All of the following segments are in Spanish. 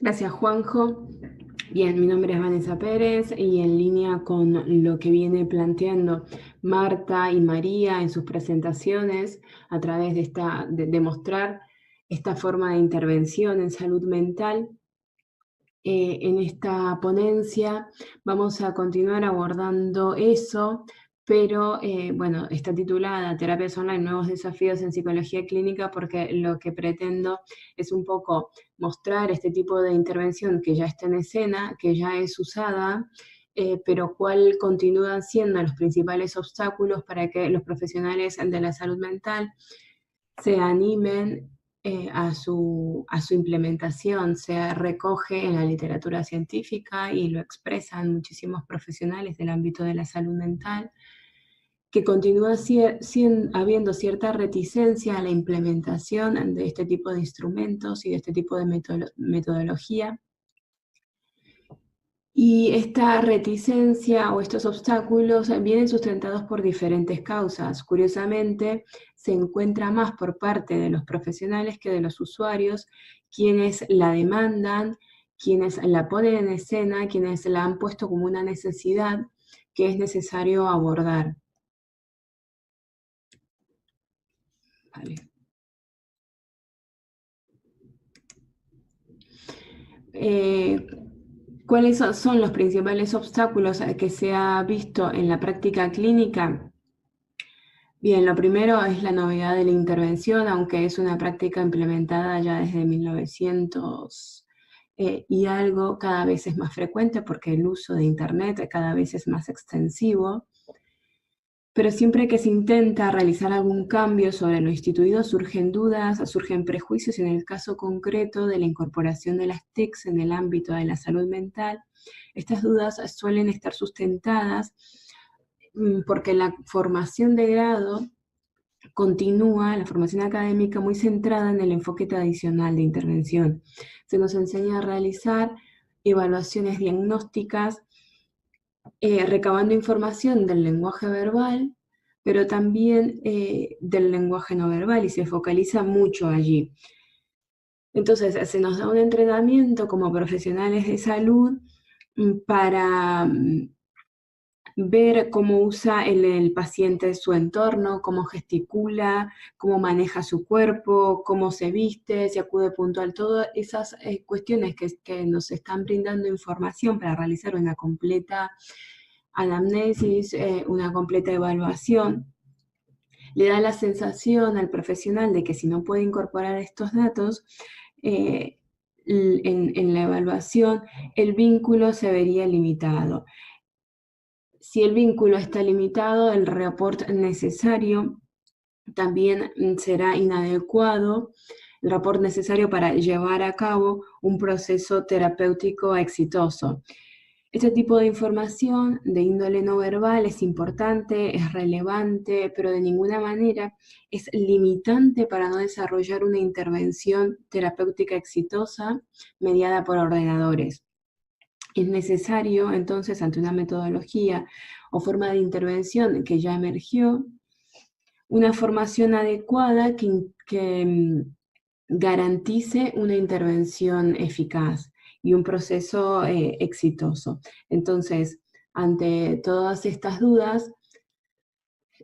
Gracias, Juanjo. Bien, mi nombre es Vanessa Pérez y en línea con lo que viene planteando Marta y María en sus presentaciones a través de mostrar esta forma de intervención en salud mental, en esta ponencia vamos a continuar abordando eso, pero bueno, está titulada Terapias Online, Nuevos Desafíos en Psicología Clínica, porque lo que pretendo es un poco mostrar este tipo de intervención que ya está en escena, que ya es usada, pero cuál continúan siendo los principales obstáculos para que los profesionales de la salud mental se animen a su implementación. Se recoge en la literatura científica y lo expresan muchísimos profesionales del ámbito de la salud mental, que continúa habiendo cierta reticencia a la implementación de este tipo de instrumentos y de este tipo de metodología. Y esta reticencia o estos obstáculos vienen sustentados por diferentes causas. Curiosamente, se encuentra más por parte de los profesionales que de los usuarios, quienes la demandan, quienes la ponen en escena, quienes la han puesto como una necesidad que es necesario abordar. Vale. ¿Cuáles son los principales obstáculos que se ha visto en la práctica clínica? Bien, lo primero es la novedad de la intervención, aunque es una práctica implementada ya desde 1900 y algo, cada vez es más frecuente porque el uso de Internet cada vez es más extensivo. Pero siempre que se intenta realizar algún cambio sobre lo instituido, surgen dudas, surgen prejuicios, y en el caso concreto de la incorporación de las TICs en el ámbito de la salud mental, estas dudas suelen estar sustentadas porque la formación de grado continúa, la formación académica, muy centrada en el enfoque tradicional de intervención. Se nos enseña a realizar evaluaciones diagnósticas, recabando información del lenguaje verbal, pero también del lenguaje no verbal, y se focaliza mucho allí. Entonces, se nos da un entrenamiento como profesionales de salud para ver cómo usa el paciente su entorno, cómo gesticula, cómo maneja su cuerpo, cómo se viste, si acude puntual, todas esas cuestiones que nos están brindando información para realizar una completa anamnesis, una completa evaluación. Le da la sensación al profesional de que si no puede incorporar estos datos en la evaluación, el vínculo se vería limitado. Si el vínculo está limitado, el report necesario también será inadecuado, el report necesario para llevar a cabo un proceso terapéutico exitoso. Este tipo de información de índole no verbal es importante, es relevante, pero de ninguna manera es limitante para no desarrollar una intervención terapéutica exitosa mediada por ordenadores. Es necesario, entonces, ante una metodología o forma de intervención que ya emergió, una formación adecuada que garantice una intervención eficaz y un proceso exitoso. Entonces, ante todas estas dudas,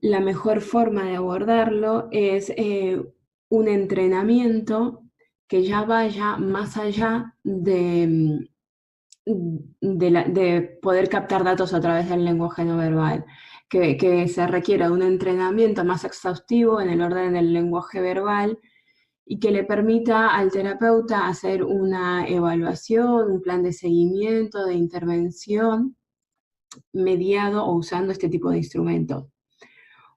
la mejor forma de abordarlo es un entrenamiento que ya vaya más allá de poder captar datos a través del lenguaje no verbal, que se requiera un entrenamiento más exhaustivo en el orden del lenguaje verbal y que le permita al terapeuta hacer una evaluación, un plan de seguimiento, de intervención mediado o usando este tipo de instrumentos.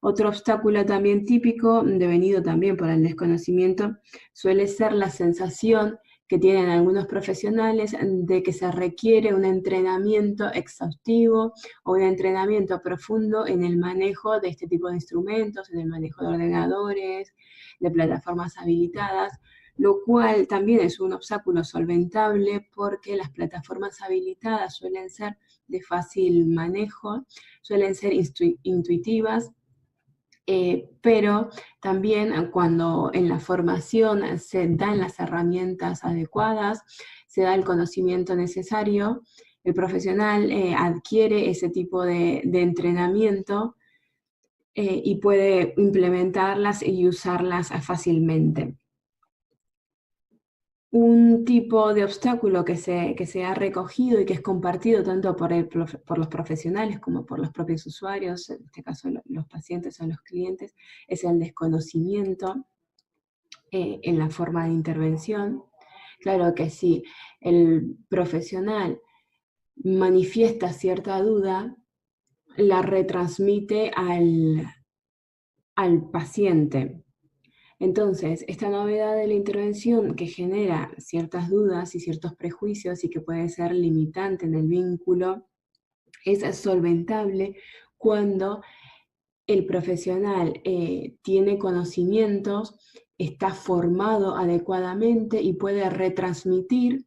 Otro obstáculo también típico, devenido también por el desconocimiento, suele ser la sensación que tienen algunos profesionales de que se requiere un entrenamiento exhaustivo o un entrenamiento profundo en el manejo de este tipo de instrumentos, en el manejo de ordenadores, de plataformas habilitadas, lo cual también es un obstáculo solventable porque las plataformas habilitadas suelen ser de fácil manejo, suelen ser intuitivas, pero también cuando en la formación se dan las herramientas adecuadas, se da el conocimiento necesario, el profesional adquiere ese tipo de entrenamiento y puede implementarlas y usarlas fácilmente. Un tipo de obstáculo que se ha recogido y que es compartido tanto por los profesionales como por los propios usuarios, en este caso los pacientes o los clientes, es el desconocimiento en la forma de intervención. Claro que si el profesional manifiesta cierta duda, la retransmite al paciente. Entonces, esta novedad de la intervención que genera ciertas dudas y ciertos prejuicios y que puede ser limitante en el vínculo, es solventable cuando el profesional tiene conocimientos, está formado adecuadamente y puede retransmitir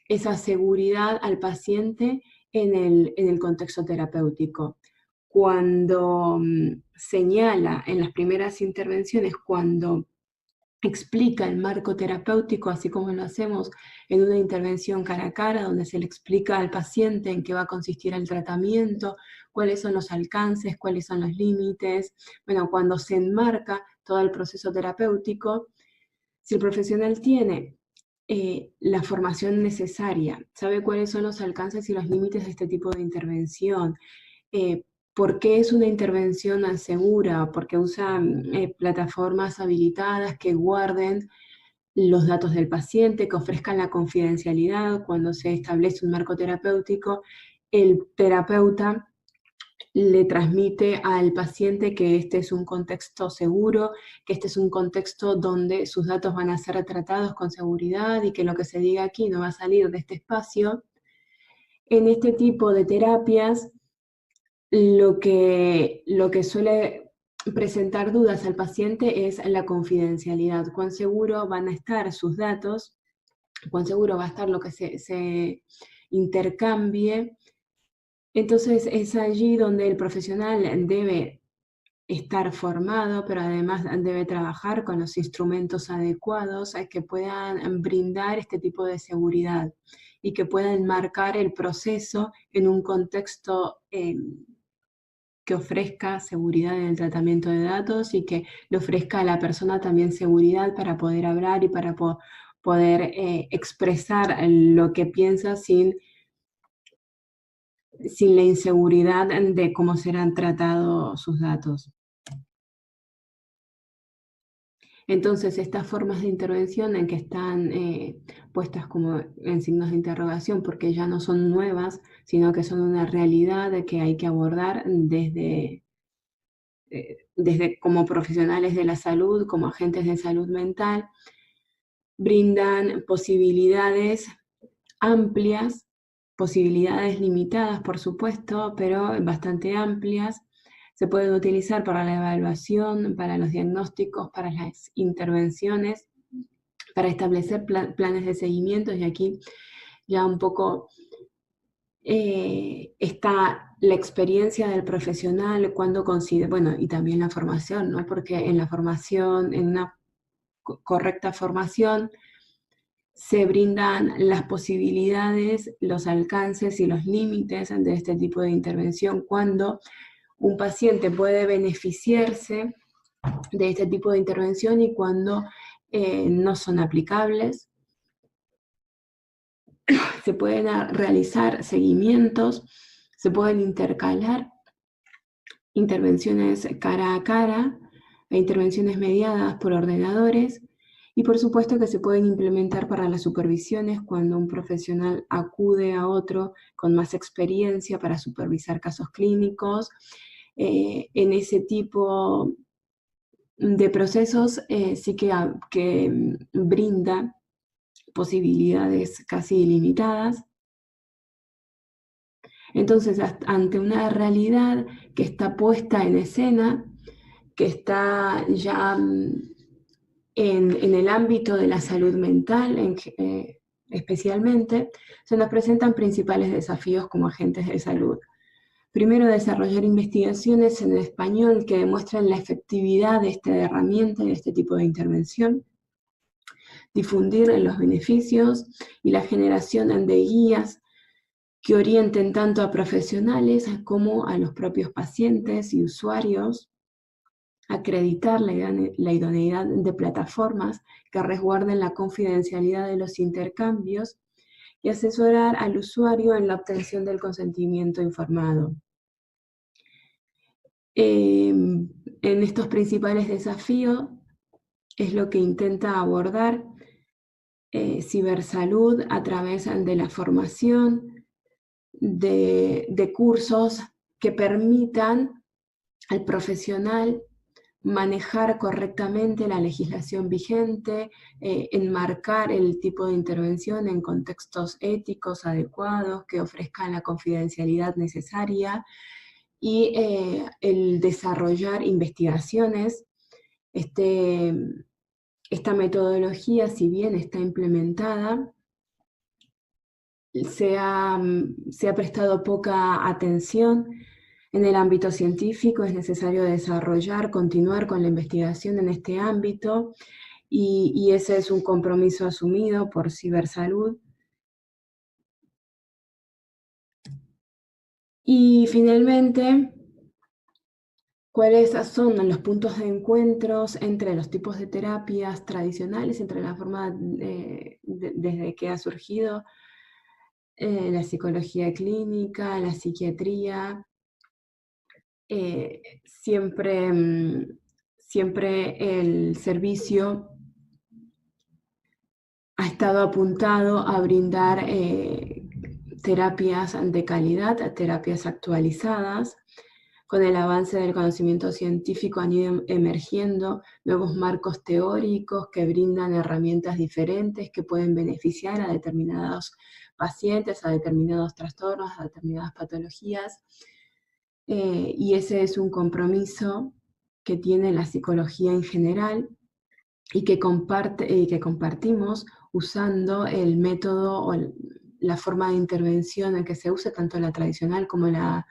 esa seguridad al paciente en el contexto terapéutico. Cuando señala en las primeras intervenciones, cuando explica el marco terapéutico, así como lo hacemos en una intervención cara a cara, donde se le explica al paciente en qué va a consistir el tratamiento, cuáles son los alcances, cuáles son los límites. Bueno, cuando se enmarca todo el proceso terapéutico, si el profesional tiene la formación necesaria, sabe cuáles son los alcances y los límites de este tipo de intervención, por qué es una intervención segura, porque usa plataformas habilitadas que guarden los datos del paciente, que ofrezcan la confidencialidad. Cuando se establece un marco terapéutico, el terapeuta le transmite al paciente que este es un contexto seguro, que este es un contexto donde sus datos van a ser tratados con seguridad y que lo que se diga aquí no va a salir de este espacio. En este tipo de terapias, lo que suele presentar dudas al paciente es la confidencialidad, cuán seguro van a estar sus datos, cuán seguro va a estar lo que se intercambie. Entonces es allí donde el profesional debe estar formado, pero además debe trabajar con los instrumentos adecuados que puedan brindar este tipo de seguridad y que puedan marcar el proceso en un contexto que ofrezca seguridad en el tratamiento de datos y que le ofrezca a la persona también seguridad para poder hablar y para poder expresar lo que piensa sin la inseguridad de cómo serán tratados sus datos. Entonces, estas formas de intervención en que están puestas como en signos de interrogación, porque ya no son nuevas, sino que son una realidad que hay que abordar desde como profesionales de la salud, como agentes de salud mental, brindan posibilidades amplias, posibilidades limitadas, por supuesto, pero bastante amplias. Se pueden utilizar para la evaluación, para los diagnósticos, para las intervenciones, para establecer planes de seguimiento, y aquí ya un poco está la experiencia del profesional cuando considera, bueno, y también la formación, ¿no? Porque en la formación, en una correcta formación, se brindan las posibilidades, los alcances y los límites de este tipo de intervención cuando un paciente puede beneficiarse de este tipo de intervención y cuando no son aplicables. Se pueden realizar seguimientos, se pueden intercalar intervenciones cara a cara e intervenciones mediadas por ordenadores, y por supuesto que se pueden implementar para las supervisiones cuando un profesional acude a otro con más experiencia para supervisar casos clínicos. En ese tipo de procesos sí que brinda posibilidades casi ilimitadas. Entonces, ante una realidad que está puesta en escena, que está ya en el ámbito de la salud mental especialmente, se nos presentan principales desafíos como agentes de salud. Primero, desarrollar investigaciones en español que demuestren la efectividad de esta herramienta y de este tipo de intervención. Difundir los beneficios y la generación de guías que orienten tanto a profesionales como a los propios pacientes y usuarios. Acreditar la idoneidad de plataformas que resguarden la confidencialidad de los intercambios y asesorar al usuario en la obtención del consentimiento informado. En estos principales desafíos es lo que intenta abordar Cibersalud a través de la formación de cursos que permitan al profesional manejar correctamente la legislación vigente, enmarcar el tipo de intervención en contextos éticos adecuados que ofrezcan la confidencialidad necesaria y el desarrollar investigaciones. Esta metodología, si bien está implementada, se ha prestado poca atención en el ámbito científico. Es necesario continuar con la investigación en este ámbito, y ese es un compromiso asumido por Cibersalud. Y finalmente, ¿cuáles son los puntos de encuentro entre los tipos de terapias tradicionales, entre la forma desde que ha surgido la psicología clínica, la psiquiatría? Siempre el servicio ha estado apuntado a brindar terapias de calidad, terapias actualizadas. Con el avance del conocimiento científico han ido emergiendo nuevos marcos teóricos que brindan herramientas diferentes que pueden beneficiar a determinados pacientes, a determinados trastornos, a determinadas patologías. Y ese es un compromiso que tiene la psicología en general y que compartimos usando el método o la forma de intervención en que se usa, tanto la tradicional como la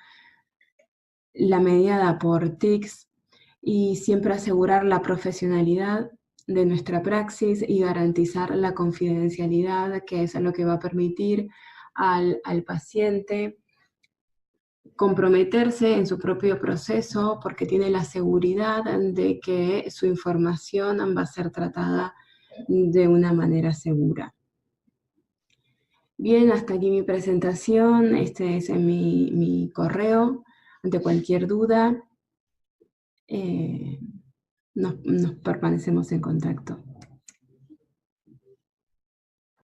mediada por TICS, y siempre asegurar la profesionalidad de nuestra praxis y garantizar la confidencialidad, que es lo que va a permitir al paciente comprometerse en su propio proceso, porque tiene la seguridad de que su información va a ser tratada de una manera segura. Bien, hasta aquí mi presentación. Este es mi correo. Ante cualquier duda, nos permanecemos en contacto.